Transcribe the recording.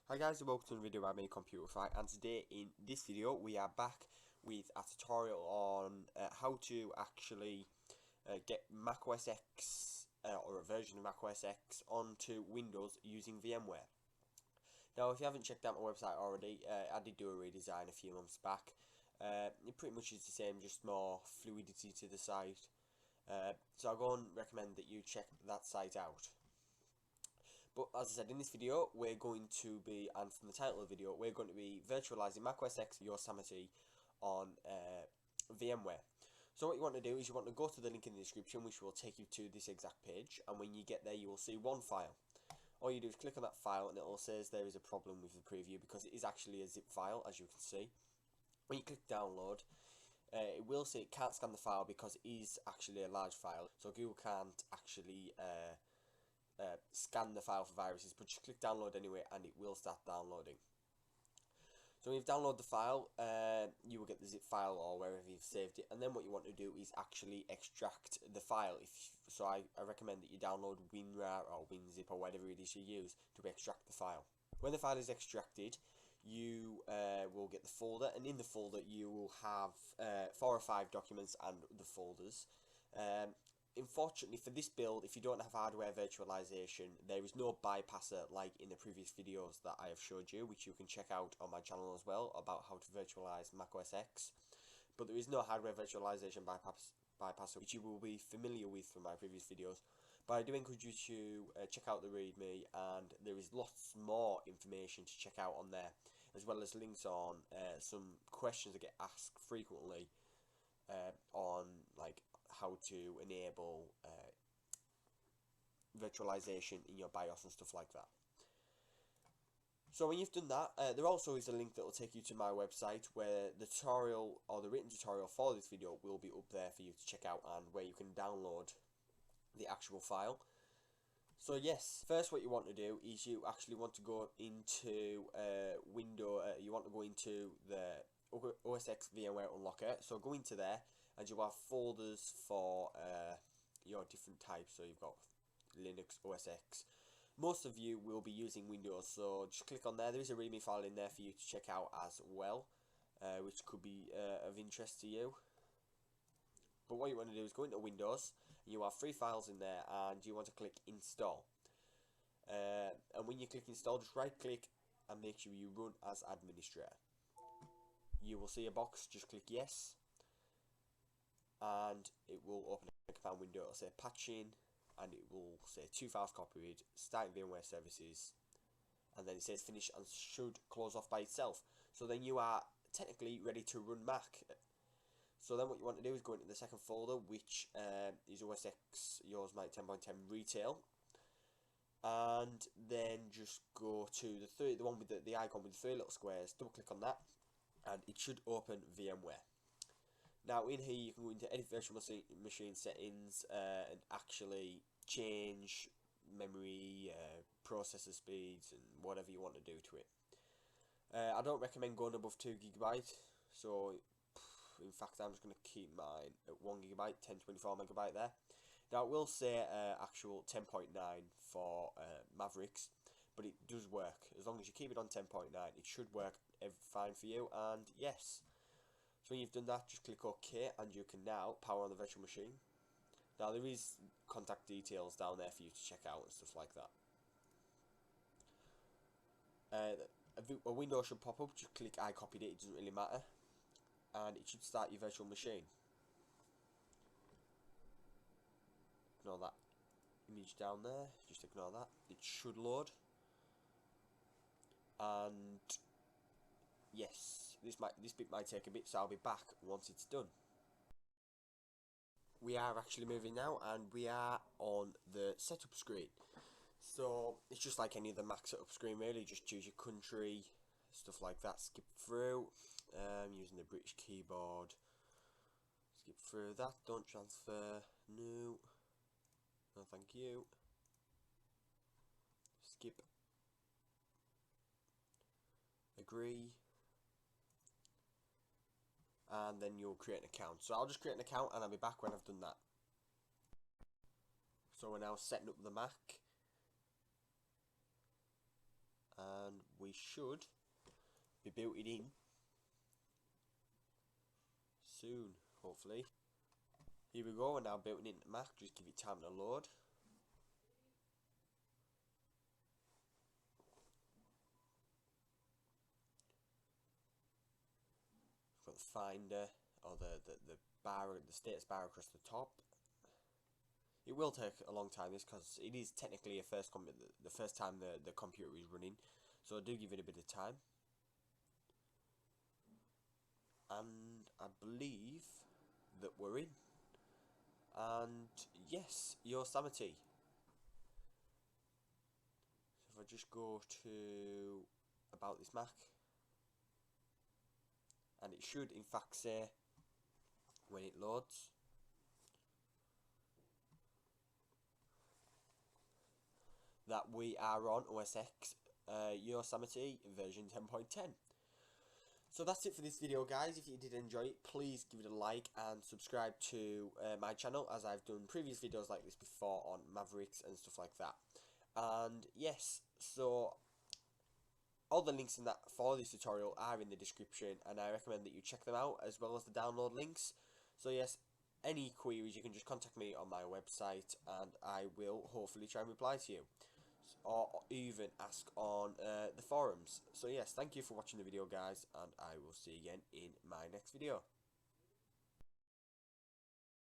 Hi guys, and welcome to another video by me, Computerfy, and today in this video we are back with a tutorial on how to actually get macOS X or a version of macOS X onto Windows using VMware. Now, if you haven't checked out my website already, I did do a redesign a few months back. It pretty much is the same, just more fluidity to the site. So I'll go and recommend that you check that site out. But as I said, in this video, we're going to be, and from the title of the video, we're going to be virtualizing macOS X Yosemite on VMware. So what you want to do is you want to go to the link in the description, which will take you to this exact page, and when you get there, you will see one file. All you do is click on that file, and it all says there is a problem with the preview, because it is actually a zip file, as you can see. When you click download, it will say it can't scan the file because it is actually a large file, so Google can't actually scan the file for viruses, but just click download anyway and it will start downloading. So when you've downloaded the file, you will get the zip file or wherever you've saved it, and then what you want to do is actually extract the file. So I recommend that you download WinRAR or WinZip or whatever it is you use to extract the file. When the file is extracted, you will get the folder, and in the folder you will have 4 or 5 documents and the folders. Unfortunately for this build, if you don't have hardware virtualization, there is no bypasser like in the previous videos that I have showed you, which you can check out on my channel as well, about how to virtualize macOS X. But there is no hardware virtualization bypasser, which you will be familiar with from my previous videos. But I do encourage you to check out the README, and there is lots more information to check out on there, as well as links on some questions that get asked frequently on like how to enable virtualization in your BIOS and stuff like that. So when you've done that, there also is a link that will take you to my website, where the tutorial or the written tutorial for this video will be up there for you to check out, and where you can download the actual file. So yes, first what you want to do is you actually want to go into you want to go into the OS X VMware Unlocker. So go into there, and you have folders for your different types. So you've got Linux, OS X. Most of you will be using Windows, so just click on there. There is a README file in there for you to check out as well, which could be of interest to you. But what you want to do is go into Windows, and you have 3 files in there, and you want to click install. And when you click install, just right click and make sure you run as administrator. You will see a box, just click yes, and it will open a command window. It'll say patching, and it will say 2 files copied, starting VMware services, and then it says finish and should close off by itself. So then you are technically ready to run Mac. So then what you want to do is go into the second folder, which is OS X Yosemite 10.10 Retail, and then just go to the one with the icon with the 3 little squares. Double click on that, and it should open VMware. Now in here you can go into edit virtual machine settings and actually change memory, processor speeds, and whatever you want to do to it. I don't recommend going above 2 GB, so in fact I'm just going to keep mine at 1 GB, 1024 MB there. Now it will say actual 10.9 for Mavericks, but it does work. As long as you keep it on 10.9, it should work fine for you, and yes. So when you've done that, just click OK, and you can now power on the virtual machine. Now there is contact details down there for you to check out and stuff like that. A window should pop up, just click I copied it, it doesn't really matter, and it should start your virtual machine. Ignore that image down there, just ignore that. It should load, and yes, this bit might take a bit, so I'll be back once it's done. We are actually moving now, and we are on the setup screen. So it's just like any other Mac setup screen really, just choose your country, stuff like that, skip through, using the British keyboard, skip through that, don't transfer, no thank you, skip, agree, and then you'll create an account. So I'll just create an account, and I'll be back when I've done that. So we're now setting up the Mac, and we we should be booted in soon, hopefully. Here we go, we're now booting into Mac, just give it time to load. We've got the Finder, or the bar, the status bar across the top. It will take a long time, this, because it is technically the first time the computer is running, so I do give it a bit of time. And I believe that we're in. And yes, Yosemite. So if I just go to about this Mac, and it should in fact say when it loads that we are on OS X Yosemite version 10.10. So that's it for this video, guys. If you did enjoy it, please give it a like and subscribe to my channel, as I've done previous videos like this before on Mavericks and stuff like that. And yes, so all the links in that for this tutorial are in the description, and I recommend that you check them out, as well as the download links. So yes, any queries you can just contact me on my website, and I will hopefully try and reply to you, or even ask on the forums. So yes, thank you for watching the video, guys, and I will see you again in my next video.